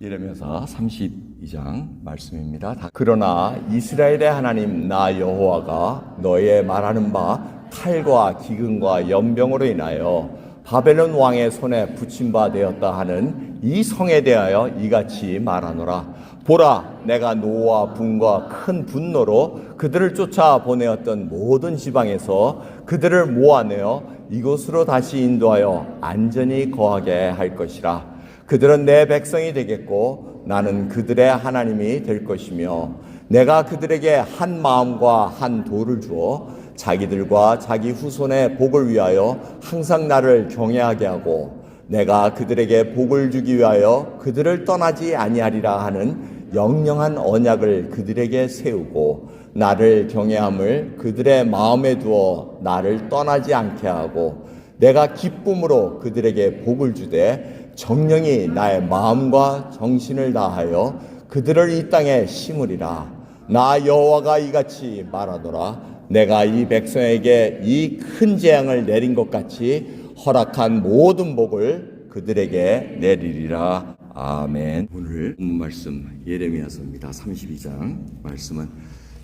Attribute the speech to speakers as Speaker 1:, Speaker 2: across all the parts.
Speaker 1: 예레미야서 32장 말씀입니다. 그러나 이스라엘의 하나님 나 여호와가 너의 말하는 바 칼과 기근과 연병으로 인하여 바벨론 왕의 손에 붙임 바 되었다 하는 이 성에 대하여 이같이 말하노라. 보라, 내가 노와 분과 큰 분노로 그들을 쫓아 보내었던 모든 지방에서 그들을 모아내어 이곳으로 다시 인도하여 안전히 거하게 할 것이라. 그들은 내 백성이 되겠고 나는 그들의 하나님이 될 것이며 내가 그들에게 한 마음과 한 도를 주어 자기들과 자기 후손의 복을 위하여 항상 나를 경외하게 하고 내가 그들에게 복을 주기 위하여 그들을 떠나지 아니하리라 하는 영영한 언약을 그들에게 세우고 나를 경외함을 그들의 마음에 두어 나를 떠나지 않게 하고 내가 기쁨으로 그들에게 복을 주되 정령이 나의 마음과 정신을 다하여 그들을 이 땅에 심으리라. 나 여호와가 이같이 말하노라. 내가 이 백성에게 이 큰 재앙을 내린 것 같이 허락한 모든 복을 그들에게 내리리라. 아멘. 오늘 본문 말씀 예레미야서입니다. 32장 말씀은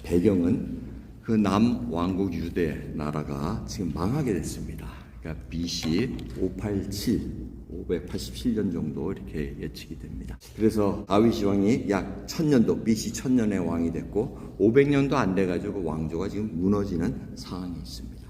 Speaker 1: 배경은 그 남왕국 유대 나라가 지금 망하게 됐습니다. 그러니까 BC 587년 정도 이렇게 예측이 됩니다. 그래서 다윗 왕이 약 1000년도 BC 1000년에 왕이 됐고 500년도 안 돼가지고 왕조가 지금 무너지는 상황에 있습니다.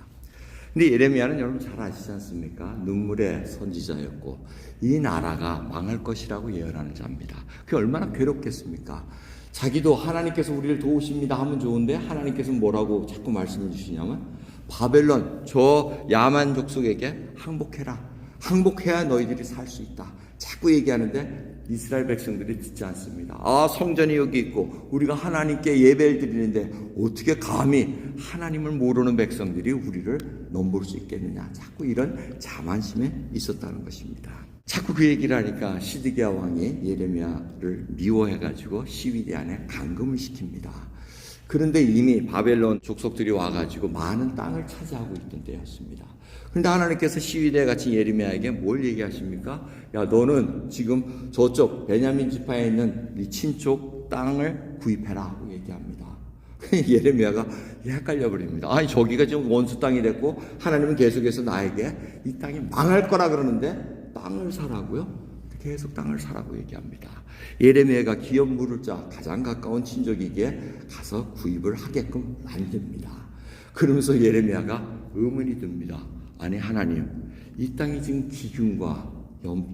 Speaker 1: 근데 예레미야는 여러분 잘 아시지 않습니까? 눈물의 선지자였고 이 나라가 망할 것이라고 예언하는 자입니다. 그게 얼마나 괴롭겠습니까? 자기도 하나님께서 우리를 도우십니다 하면 좋은데 하나님께서 뭐라고 자꾸 말씀해 주시냐면 바벨론 저 야만 족속에게 항복해라. 항복해야 너희들이 살 수 있다. 자꾸 얘기하는데 이스라엘 백성들이 듣지 않습니다. 아, 성전이 여기 있고 우리가 하나님께 예배를 드리는데 어떻게 감히 하나님을 모르는 백성들이 우리를 넘볼 수 있겠느냐. 자꾸 이런 자만심에 있었다는 것입니다. 자꾸 그 얘기를 하니까 시드기야 왕이 예레미야를 미워해가지고 시위대 안에 감금을 시킵니다. 그런데 이미 바벨론 족속들이 와가지고 많은 땅을 차지하고 있던 때였습니다. 그런데 하나님께서 시위대 같이 예레미야에게 뭘 얘기하십니까? 야, 너는 지금 저쪽 베냐민 지파에 있는 네 친족 땅을 구입해라 하고 얘기합니다. 예레미야가 헷갈려 버립니다. 아니, 저기가 지금 원수 땅이 됐고 하나님은 계속해서 나에게 이 땅이 망할 거라 그러는데 땅을 사라고요? 계속 땅을 사라고 얘기합니다. 예레미야가 기업 물을 자 가장 가까운 친족에게 가서 구입을 하게끔 만듭니다. 그러면서 예레미야가 의문이 듭니다. 아니, 하나님, 이 땅이 지금 기근과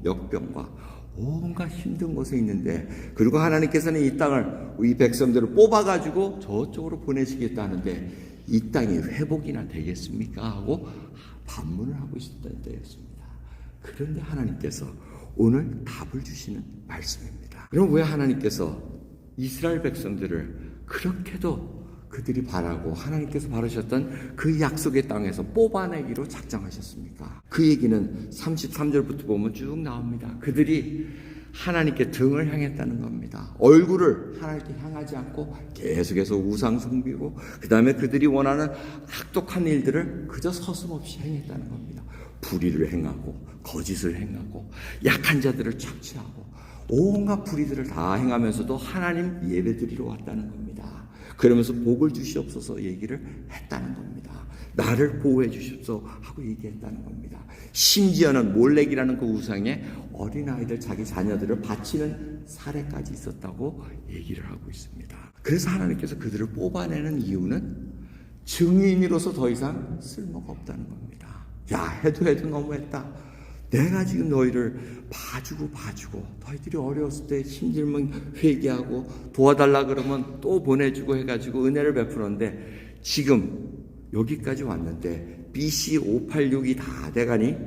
Speaker 1: 역병과 온갖 힘든 곳에 있는데, 그리고 하나님께서는 이 땅을, 이 백성들을 뽑아가지고 저쪽으로 보내시겠다는데 이 땅이 회복이나 되겠습니까? 하고 반문을 하고 있었던 때였습니다. 그런데 하나님께서 오늘 답을 주시는 말씀입니다. 그럼 왜 하나님께서 이스라엘 백성들을 그렇게도 그들이 바라고 하나님께서 바라셨던 그 약속의 땅에서 뽑아내기로 작정하셨습니까? 그 얘기는 33절부터 보면 쭉 나옵니다. 그들이 하나님께 등을 향했다는 겁니다. 얼굴을 하나님께 향하지 않고 계속해서 우상 숭배고 그 다음에 그들이 원하는 악독한 일들을 그저 서슴없이 행했다는 겁니다. 불의를 행하고 거짓을 행하고 약한 자들을 착취하고 온갖 불의들을 다 행하면서도 하나님 예배드리러 왔다는 겁니다. 그러면서 복을 주시옵소서 얘기를 했다는 겁니다. 나를 보호해 주십시오 하고 얘기했다는 겁니다. 심지어는 몰렉이라는 그 우상에 어린아이들 자기 자녀들을 바치는 사례까지 있었다고 얘기를 하고 있습니다. 그래서 하나님께서 그들을 뽑아내는 이유는 증인으로서 더 이상 쓸모가 없다는 겁니다. 야, 해도 너무했다. 내가 지금 너희를 봐주고 너희들이 어려웠을 때 힘들면 회개하고 도와달라 그러면 또 보내주고 해가지고 은혜를 베푸는데 지금 여기까지 왔는데 BC 586이 다 돼가니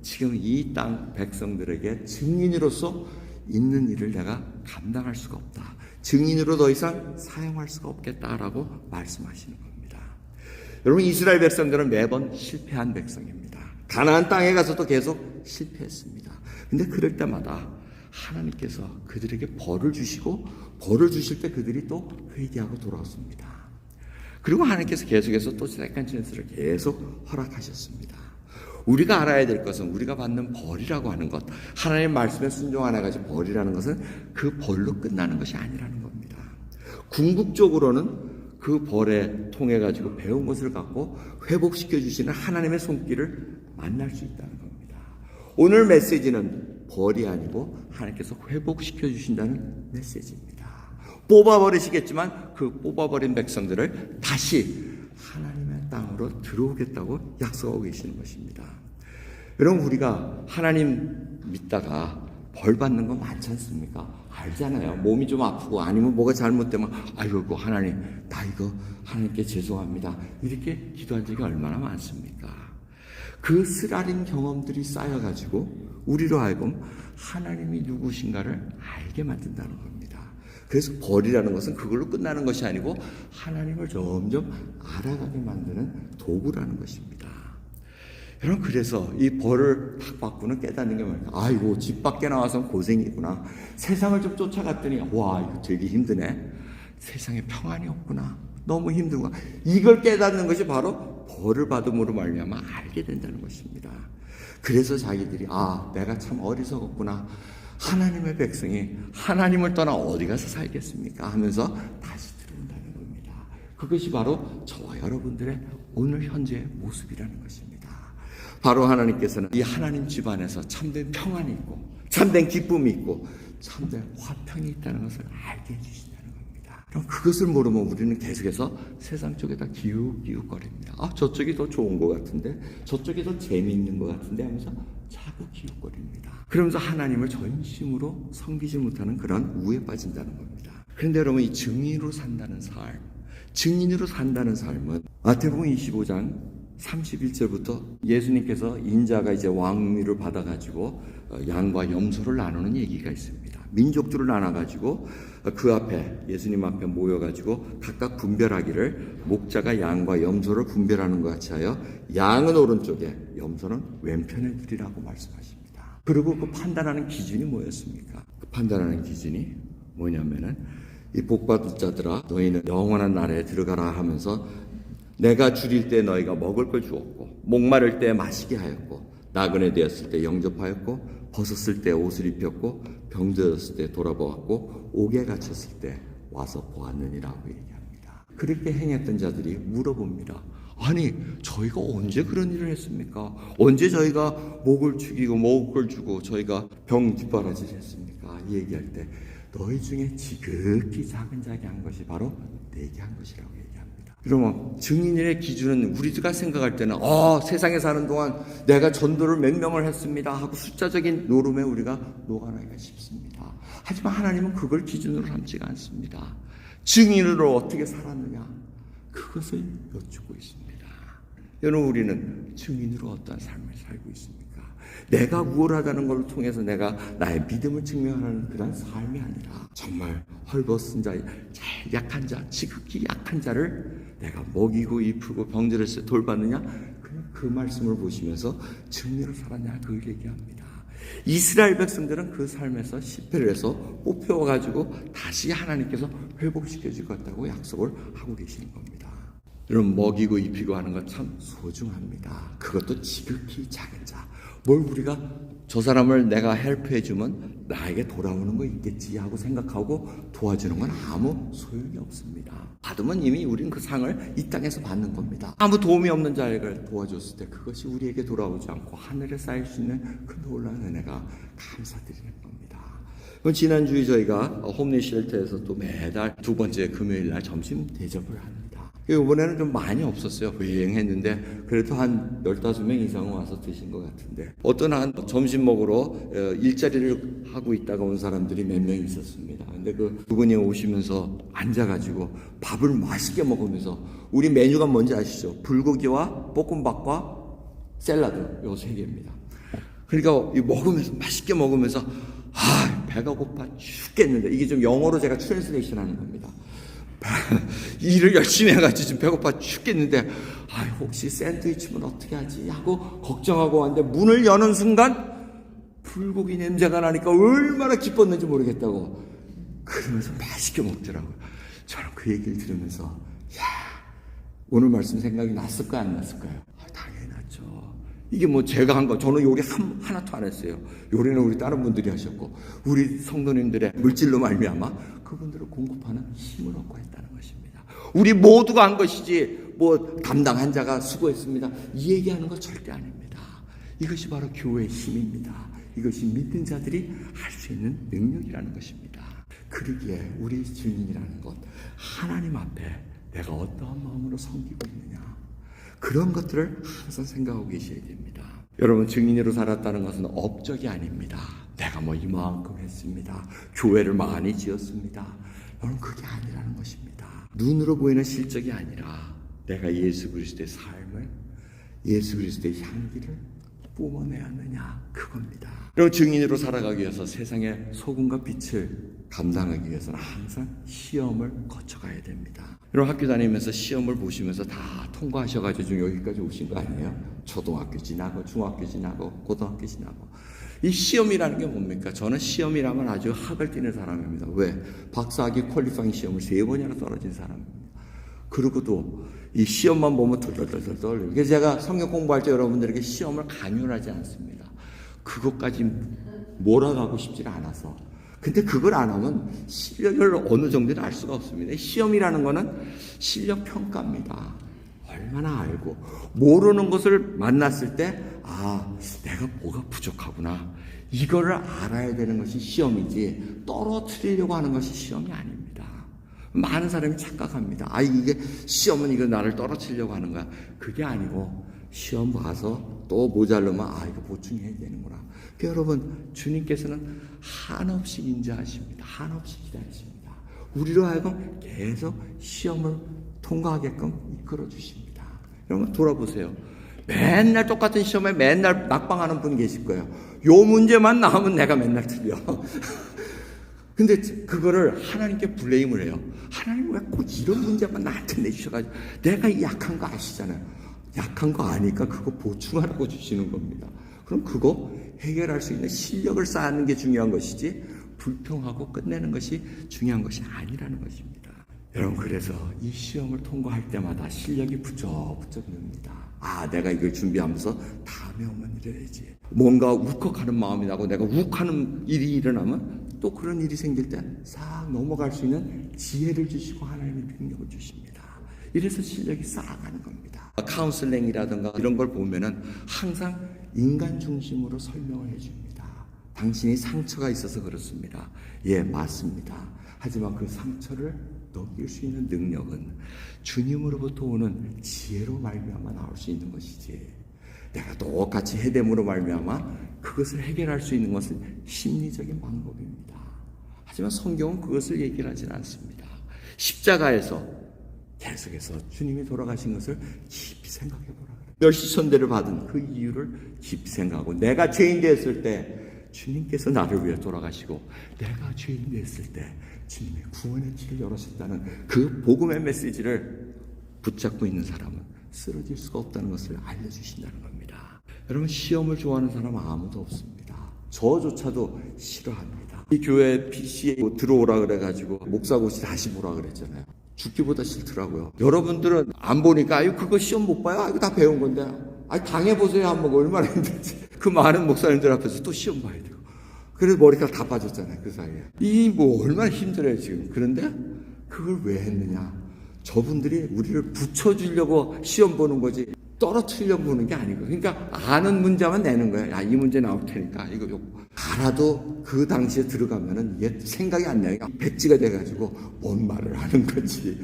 Speaker 1: 지금 이 땅 백성들에게 증인으로서 있는 일을 내가 감당할 수가 없다. 증인으로 더 이상 사용할 수가 없겠다라고 말씀하시는 겁니다. 여러분, 이스라엘 백성들은 매번 실패한 백성입니다. 가나안 땅에 가서도 계속 실패했습니다. 근데 그럴 때마다 하나님께서 그들에게 벌을 주시고 벌을 주실 때 그들이 또 회개하고 돌아왔습니다. 그리고 하나님께서 계속해서 또 세컨 찬스를 계속 허락하셨습니다. 우리가 알아야 될 것은 우리가 받는 벌이라고 하는 것, 하나님의 말씀에 순종하는 가지 벌이라는 것은 그 벌로 끝나는 것이 아니라는 겁니다. 궁극적으로는 그 벌에 통해 가지고 배운 것을 갖고 회복시켜 주시는 하나님의 손길을 만날 수 있다는 겁니다. 오늘 메시지는 벌이 아니고 하나님께서 회복시켜 주신다는 메시지입니다. 뽑아버리시겠지만 그 뽑아버린 백성들을 다시 하나님의 땅으로 들어오겠다고 약속하고 계시는 것입니다. 여러분, 우리가 하나님 믿다가 벌 받는 거 많지 않습니까? 알잖아요. 몸이 좀 아프고 아니면 뭐가 잘못되면 아이고 하나님, 나 이거 하나님께 죄송합니다, 이렇게 기도한 적이 얼마나 많습니까? 그 쓰라린 경험들이 쌓여가지고 우리로 하여금 하나님이 누구신가를 알게 만든다는 겁니다. 그래서 벌이라는 것은 그걸로 끝나는 것이 아니고 하나님을 점점 알아가게 만드는 도구라는 것입니다. 여러분, 그래서 이 벌을 딱 받고는 깨닫는 게 뭐예요? 아이고, 집 밖에 나와서 고생이구나. 세상을 좀 쫓아갔더니 와, 이거 되게 힘드네. 세상에 평안이 없구나. 너무 힘든가. 이걸 깨닫는 것이 바로 벌을 받음으로 말미암아 알게 된다는 것입니다. 그래서 자기들이 내가 참 어리석었구나. 하나님의 백성이 하나님을 떠나 어디 가서 살겠습니까? 하면서 다시 들어온다는 겁니다. 그것이 바로 저와 여러분들의 오늘 현재의 모습이라는 것입니다. 바로 하나님께서는 이 하나님 집안에서 참된 평안이 있고 참된 기쁨이 있고 참된 화평이 있다는 것을 알게 해주신다는 겁니다. 그럼 그것을 모르면 우리는 계속해서 세상 쪽에다 기웃기웃거립니다. 저쪽이 더 좋은 것 같은데, 저쪽이 더 재미있는 것 같은데 하면서 자꾸 기웃거립니다. 그러면서 하나님을 전심으로 섬기지 못하는 그런 우에 빠진다는 겁니다. 그런데 여러분, 이 증인으로 산다는 삶, 증인으로 산다는 삶은 마태복음 25장 31절부터 예수님께서 인자가 이제 왕위를 받아가지고 양과 염소를 나누는 얘기가 있습니다. 민족들을 나눠가지고 그 앞에, 예수님 앞에 모여가지고 각각 분별하기를, 목자가 양과 염소를 분별하는 것 같이 하여 양은 오른쪽에 염소는 왼편에 두리라고 말씀하십니다. 그리고 그 판단하는 기준이 뭐였습니까? 그 판단하는 기준이 뭐냐면은, 이 복받을 자들아 너희는 영원한 나라에 들어가라 하면서 내가 줄일 때 너희가 먹을 걸 주었고, 목마를 때 마시게 하였고, 나그네 되었을 때 영접하였고, 벗었을 때 옷을 입혔고, 병들었을 때 돌아보았고, 옥에 갇혔을 때 와서 보았느니라고 얘기합니다. 그렇게 행했던 자들이 물어봅니다. 아니, 저희가 언제 그런 일을 했습니까? 언제 저희가 목을 죽이고 먹을 걸 주고 저희가 병 뒷바라지를 했습니까? 얘기할 때 너희 중에 지극히 작은 자에게 한 것이 바로 내게 한 것이라고 얘기합니다. 그러면 증인의 기준은 우리가 생각할 때는 세상에 사는 동안 내가 전도를 몇 명을 했습니다 하고 숫자적인 노름에 우리가 녹아나기가 쉽습니다. 하지만 하나님은 그걸 기준으로 삼지가 않습니다. 증인으로 어떻게 살았느냐, 그것을 여쭙고 있습니다. 여러분, 우리는 증인으로 어떠한 삶을 살고 있습니까? 내가 우월하다는 걸 통해서 내가 나의 믿음을 증명하는 그런 삶이 아니라 정말 헐벗은 자, 제일 약한 자, 지극히 약한 자를 내가 먹이고 입히고 병들었을 때 돌봤느냐, 그냥 그 말씀을 보시면서 증인으로 살았냐, 그걸 얘기합니다. 이스라엘 백성들은 그 삶에서 실패를 해서 뽑혀가지고 다시 하나님께서 회복시켜 줄 것 같다고 약속을 하고 계시는 겁니다. 여러분, 먹이고 입히고 하는 것 참 소중합니다. 그것도 지극히 작은 자. 뭘 우리가 저 사람을 내가 헬프해주면 나에게 돌아오는 거 있겠지 하고 생각하고 도와주는 건 아무 소용이 없습니다. 받으면 이미 우리는 그 상을 이 땅에서 받는 겁니다. 아무 도움이 없는 자에게 도와줬을 때 그것이 우리에게 돌아오지 않고 하늘에 쌓일 수 있는 그 놀라운 은혜가 감사드리는 겁니다. 지난주에 저희가 홈리 쉘터에서 또 매달 두 번째 금요일 날 점심 대접을 합니다. 이번에는 좀 많이 없었어요. 여행했는데 그래도 한 15명 이상은 와서 드신 것 같은데, 어떤 한 점심 먹으러 일자리를 하고 있다가 온 사람들이 몇 명 있었습니다. 근데 그 두 분이 오시면서 앉아가지고 밥을 맛있게 먹으면서, 우리 메뉴가 뭔지 아시죠? 불고기와 볶음밥과 샐러드, 요 세 개입니다. 그러니까 먹으면서, 맛있게 먹으면서 배가 고파 죽겠는데, 이게 좀 영어로 제가 트랜스레이션 하는 겁니다. 일을 열심히 해가지고 지금 배고파 죽겠는데 혹시 샌드위치면 어떻게 하지 하고 걱정하고 왔는데, 문을 여는 순간 불고기 냄새가 나니까 얼마나 기뻤는지 모르겠다고 그러면서 맛있게 먹더라고요. 저는 그 얘기를 들으면서 오늘 말씀 생각이 났을까요, 안 났을까요? 당연히 났죠. 이게 뭐 제가 한 거, 저는 요리 하나도 안 했어요. 요리는 우리 다른 분들이 하셨고, 우리 성도님들의 물질로 말미암아 그분들을 공급하는 힘을 얻고 했다는 것입니다. 우리 모두가 한 것이지, 뭐 담당한 자가 수고했습니다, 이 얘기하는 거 절대 아닙니다. 이것이 바로 교회의 힘입니다. 이것이 믿는 자들이 할 수 있는 능력이라는 것입니다. 그러기에 우리 증인이라는 것, 하나님 앞에 내가 어떠한 마음으로 섬기고 있느냐, 그런 것들을 항상 생각하고 계셔야 됩니다. 여러분, 증인으로 살았다는 것은 업적이 아닙니다. 내가 뭐 이만큼 했습니다, 교회를 많이 지었습니다, 여러분, 그게 아니라는 것입니다. 눈으로 보이는 실적이 아니라 내가 예수 그리스도의 삶을, 예수 그리스도의 향기를 뿜어내야 하느냐, 그겁니다. 여러분, 증인으로 살아가기 위해서 세상의 소금과 빛을 감당하기 위해서는 항상 시험을 거쳐가야 됩니다. 여러분, 학교 다니면서 시험을 보시면서 다 통과하셔가지고 지금 여기까지 오신 거 아니에요? 초등학교 지나고 중학교 지나고 고등학교 지나고. 이 시험이라는 게 뭡니까? 저는 시험이라면 아주 학을 띠는 사람입니다. 왜? 박사학위 퀄리파잉 시험을 3번이나 떨어진 사람입니다. 그리고도 이 시험만 보면 덜덜덜덜. 그래서 제가 성경 공부할 때 여러분들에게 시험을 강요하지 않습니다. 그것까지 몰아가고 싶지가 않아서. 근데 그걸 안 하면 실력을 어느 정도는 알 수가 없습니다. 시험이라는 거는 실력 평가입니다. 얼마나 알고, 모르는 것을 만났을 때, 아, 내가 뭐가 부족하구나, 이거를 알아야 되는 것이 시험이지, 떨어뜨리려고 하는 것이 시험이 아닙니다. 많은 사람이 착각합니다. 아, 이게 시험은 이거 나를 떨어뜨리려고 하는 거야. 그게 아니고, 시험 봐서 또 모자르면, 아, 이거 보충해야 되는구나. 그러니까 여러분, 주님께서는 한없이 인자하십니다. 한없이 기다리십니다. 우리로 하여금 계속 시험을 통과하게끔 이끌어 주십니다. 여러분, 돌아보세요. 맨날 똑같은 시험에 맨날 낙방하는 분 계실 거예요. 요 문제만 나오면 내가 맨날 틀려. 근데 그거를 하나님께 블레임을 해요. 하나님 왜 꼭 이런 문제만 나한테 내주셔가지고, 내가 약한 거 아시잖아요. 약한 거 아니까 그거 보충하라고 주시는 겁니다. 그럼 그거 해결할 수 있는 실력을 쌓는 게 중요한 것이지, 불평하고 끝내는 것이 중요한 것이 아니라는 것입니다. 여러분, 그래서 이 시험을 통과할 때마다 실력이 부쩍부쩍 늡니다. 아, 내가 이걸 준비하면서 다음에 오면 이래야지. 뭔가 울컥하는 마음이 나고 내가 욱하는 일이 일어나면 또 그런 일이 생길 때 싹 넘어갈 수 있는 지혜를 주시고 하나님의 능력을 주십니다. 이래서 실력이 쌓아가는 겁니다. 카운슬링이라든가 이런 걸 보면은 항상 인간 중심으로 설명을 해줍니다. 당신이 상처가 있어서 그렇습니다. 예, 맞습니다. 하지만 그 상처를 넘길 수 있는 능력은 주님으로부터 오는 지혜로 말미암아 나올 수 있는 것이지, 내가 똑같이 해됨으로 말미암아 그것을 해결할 수 있는 것은 심리적인 방법입니다. 하지만 성경은 그것을 얘기를 하지는 않습니다. 십자가에서 계속해서 주님이 돌아가신 것을 깊이 생각해 보라 그래요. 멸시천대를 받은 그 이유를 깊이 생각하고, 내가 죄인 되었을 때 주님께서 나를 위해 돌아가시고, 내가 죄인 되었을 때 주님의 구원의 길을 열어주셨다는 그 복음의 메시지를 붙잡고 있는 사람은 쓰러질 수가 없다는 것을 알려주신다는 겁니다. 여러분, 시험을 좋아하는 사람은 아무도 없습니다. 저조차도 싫어합니다. 이 교회 PC에 들어오라 그래가지고 목사고시 다시 보라 그랬잖아요. 죽기보다 싫더라고요. 여러분들은 안 보니까, 아유, 그거 시험 못 봐요? 이거 다 배운 건데. 아니, 당해보세요. 한번 얼마나 힘들지. 그 많은 목사님들 앞에서 또 시험 봐야 되고. 그래서 머리카락 다 빠졌잖아요, 그 사이에. 이 뭐 얼마나 힘들어요, 지금. 그런데 그걸 왜 했느냐. 저분들이 우리를 붙여주려고 시험 보는 거지, 떨어뜨리려고 보는 게 아니고. 그러니까 아는 문제만 내는 거예요. 야, 이 문제 나올 테니까 이거 알아도 그 당시에 들어가면은 이게 생각이 안 나요. 백지가 돼가지고 뭔 말을 하는 건지.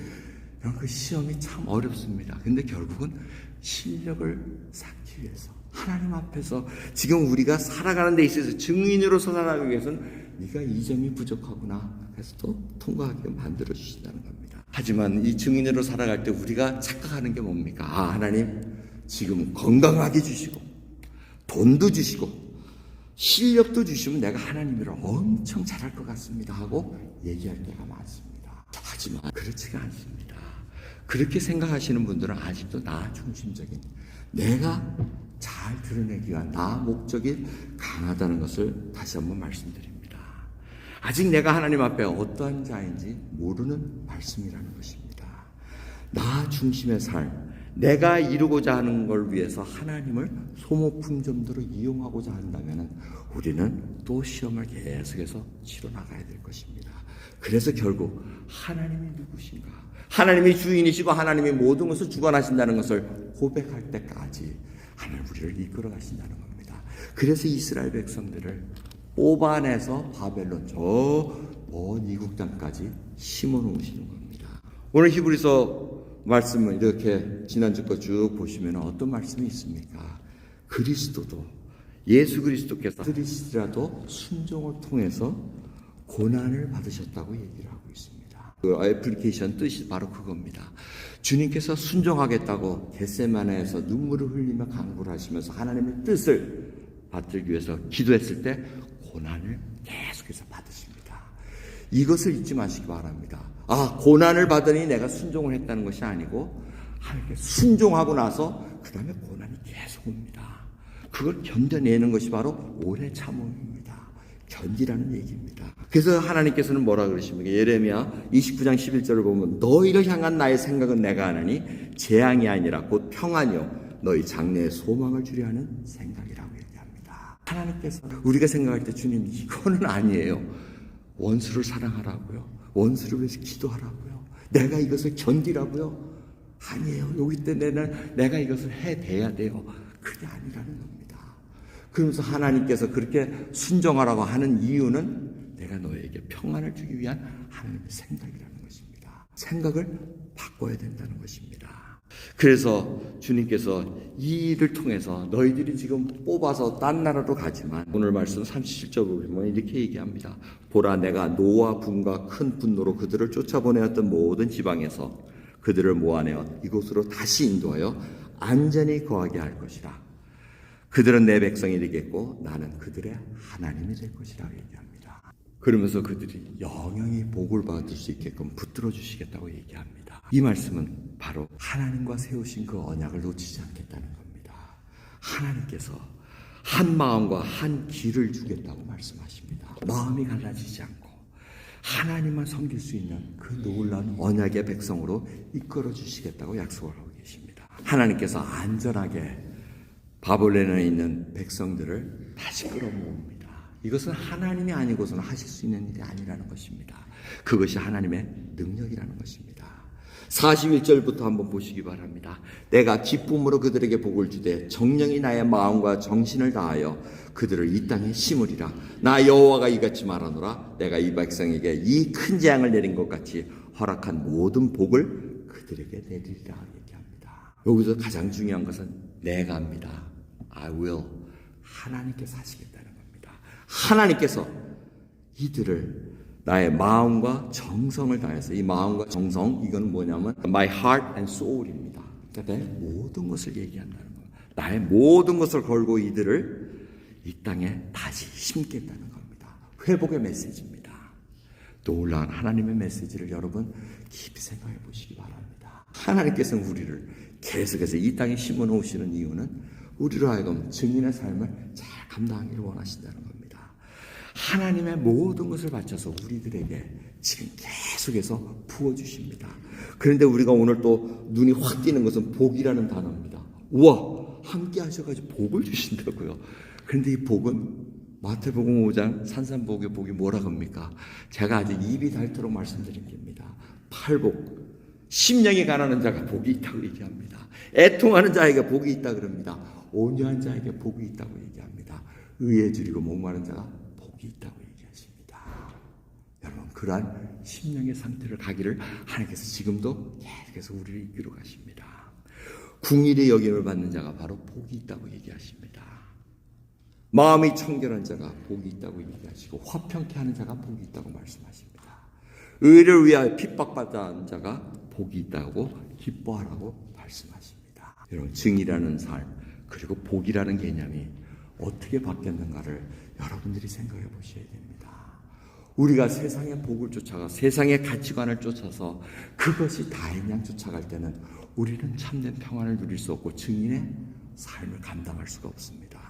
Speaker 1: 이런 그 시험이 참 어렵습니다. 근데 결국은 실력을 쌓기 위해서, 하나님 앞에서 지금 우리가 살아가는 데 있어서 증인으로서 살아가기 위해서는 네가 이 점이 부족하구나 해서 또 통과하게 만들어 주신다는 겁니다. 하지만 이 증인으로 살아갈 때 우리가 착각하는 게 뭡니까? 아, 하나님 지금 건강하게 주시고 돈도 주시고 실력도 주시면 내가 하나님이랑 엄청 잘할 것 같습니다 하고 얘기할 때가 많습니다. 하지만 그렇지가 않습니다. 그렇게 생각하시는 분들은 아직도 나 중심적인, 내가 잘 드러내기 위한 나 목적이 강하다는 것을 다시 한번 말씀드립니다. 아직 내가 하나님 앞에 어떠한 자인지 모르는 말씀이라는 것입니다. 나 중심의 삶, 내가 이루고자 하는 걸 위해서 하나님을 소모품점대로 이용하고자 한다면 우리는 또 시험을 계속해서 치러 나가야 될 것입니다. 그래서 결국 하나님이 누구신가? 하나님이 주인이시고 하나님이 모든 것을 주관하신다는 것을 고백할 때까지 하나님 우리를 이끌어 가신다는 겁니다. 그래서 이스라엘 백성들을 뽑아내서 바벨론 저 먼 이국 땅까지 심어 놓으시는 겁니다. 오늘 히브리서 말씀을 이렇게 지난주 거 쭉 보시면 어떤 말씀이 있습니까? 그리스도도 예수 그리스도께서 그리스도라도 순종을 통해서 고난을 받으셨다고 얘기를 하고 있습니다. 그 애플리케이션 뜻이 바로 그겁니다. 주님께서 순종하겠다고 겟세마네에서 눈물을 흘리며 간구를 하시면서 하나님의 뜻을 받들기 위해서 기도했을 때 고난을 계속해서 받으십니다. 이것을 잊지 마시기 바랍니다. 고난을 받으니 내가 순종을 했다는 것이 아니고 하나님께 순종하고 나서 그 다음에 고난이 계속 옵니다. 그걸 견뎌내는 것이 바로 오래 참음입니다. 견디라는 얘기입니다. 그래서 하나님께서는 뭐라 그러십니까? 예레미야 29장 11절을 보면 너희를 향한 나의 생각은 내가 아느니 재앙이 아니라 곧 평안이요 너희 장래에 소망을 주려 하는 생각이라고 얘기합니다. 하나님께서 우리가 생각할 때 주님 이거는 아니에요. 원수를 사랑하라고요? 원수를 위해서 기도하라고요? 내가 이것을 견디라고요? 아니에요. 여기 때 내가 이것을 해내야 돼요. 그게 아니라는 겁니다. 그러면서 하나님께서 그렇게 순종하라고 하는 이유는 내가 너에게 평안을 주기 위한 하나님의 생각이라는 것입니다. 생각을 바꿔야 된다는 것입니다. 그래서 주님께서 이 일을 통해서 너희들이 지금 뽑아서 딴 나라로 가지만 오늘 말씀 37절을 보면 이렇게 얘기합니다. 보라 내가 노와 분과 큰 분노로 그들을 쫓아보내었던 모든 지방에서 그들을 모아내어 이곳으로 다시 인도하여 안전히 거하게 할 것이라. 그들은 내 백성이 되겠고 나는 그들의 하나님이 될 것이라 얘기합니다. 그러면서 그들이 영영이 복을 받을 수 있게끔 붙들어 주시겠다고 얘기합니다. 이 말씀은 바로 하나님과 세우신 그 언약을 놓치지 않겠다는 겁니다. 하나님께서 한 마음과 한 길을 주겠다고 말씀하십니다. 마음이 갈라지지 않고 하나님만 섬길 수 있는 그 놀라운 언약의 백성으로 이끌어 주시겠다고 약속을 하고 계십니다. 하나님께서 안전하게 바벨론에 있는 백성들을 다시 끌어모읍니다. 이것은 하나님이 아니고서는 하실 수 있는 일이 아니라는 것입니다. 그것이 하나님의 능력이라는 것입니다. 41절부터 한번 보시기 바랍니다. 내가 기쁨으로 그들에게 복을 주되 정령이 나의 마음과 정신을 다하여 그들을 이 땅에 심으리라. 나 여호와가 이같이 말하노라. 내가 이 백성에게 이 큰 재앙을 내린 것 같이 허락한 모든 복을 그들에게 내리리라 얘기합니다. 여기서 가장 중요한 것은 내가 합니다. I will. 하나님께서 하시겠다는 겁니다. 하나님께서 이들을 나의 마음과 정성을 다해서 이 마음과 정성 이건 뭐냐면 my heart and soul입니다. 그러니까 내 모든 것을 얘기한다는 거예요. 나의 모든 것을 걸고 이들을 이 땅에 다시 심겠다는 겁니다. 회복의 메시지입니다. 놀라운 하나님의 메시지를 여러분 깊이 생각해 보시기 바랍니다. 하나님께서는 우리를 계속해서 이 땅에 심어 놓으시는 이유는 우리로 하여금 증인의 삶을 잘 감당하기를 원하신다는 겁니다. 하나님의 모든 것을 바쳐서 우리들에게 지금 계속해서 부어주십니다. 그런데 우리가 오늘 또 눈이 확 띄는 것은 복이라는 단어입니다. 우와, 함께 하셔가지고 복을 주신다고요. 그런데 이 복은 마태복음 5장 산산복의 복이 뭐라고 합니까? 제가 아직 입이 닳도록 말씀드린 겁니다. 팔복. 심령이 가난한 자가 복이 있다고 얘기합니다. 애통하는 자에게 복이 있다고 그럽니다. 온유한 자에게 복이 있다고 얘기합니다. 의에 줄이고 목마른 자가 복이 있다고 얘기하십니다. 여러분 그러한 심령의 상태를 가기를 하나님께서 지금도 계속해서 우리를 이끌어 가십니다. 궁일의 여김을 받는 자가 바로 복이 있다고 얘기하십니다. 마음이 청결한 자가 복이 있다고 얘기하시고 화평케 하는 자가 복이 있다고 말씀하십니다. 의를 위하여 핍박받는 자가 복이 있다고 기뻐하라고 말씀하십니다. 여러분 증이라는 삶 그리고 복이라는 개념이 어떻게 바뀌었는가를 여러분들이 생각해 보셔야 됩니다. 우리가 세상의 복을 쫓아가 세상의 가치관을 쫓아서 그것이 다인 양 쫓아갈 때는 우리는 참된 평안을 누릴 수 없고 증인의 삶을 감당할 수가 없습니다.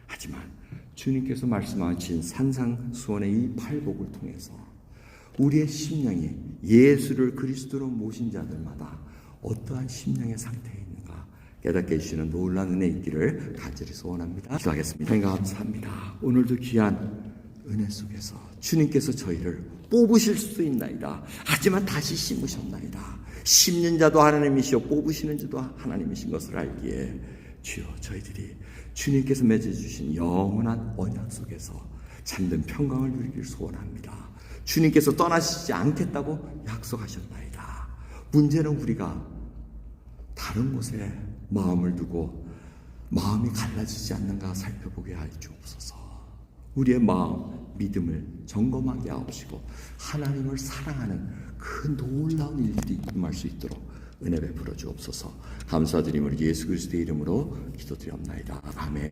Speaker 1: 하지만 주님께서 말씀하신 산상수원의 이 팔복을 통해서 우리의 심령이 예수를 그리스도로 모신 자들마다 어떠한 심령의 상태에 있는가 깨닫게 해주시는 놀라운 은혜 있기를 간절히 소원합니다. 기도하겠습니다. 하나님 감사합니다. 오늘도 귀한 은혜 속에서 주님께서 저희를 뽑으실 수도 있나이다. 하지만 다시 심으셨나이다. 심는 자도 하나님이시오 뽑으시는 자도 하나님이신 것을 알기에 주여 저희들이 주님께서 맺어주신 영원한 언약 속에서 참된 평강을 누리기를 소원합니다. 주님께서 떠나시지 않겠다고 약속하셨나이다. 문제는 우리가 다른 곳에 마음을 두고 마음이 갈라지지 않는가 살펴보게 하여 주옵소서. 우리의 마음, 믿음을 점검하게 하옵시고 하나님을 사랑하는 그 놀라운 일들이 임할 수 있도록 은혜 베풀어 주옵소서. 감사드리며 예수 그리스도의 이름으로 기도드리옵나이다. 아멘.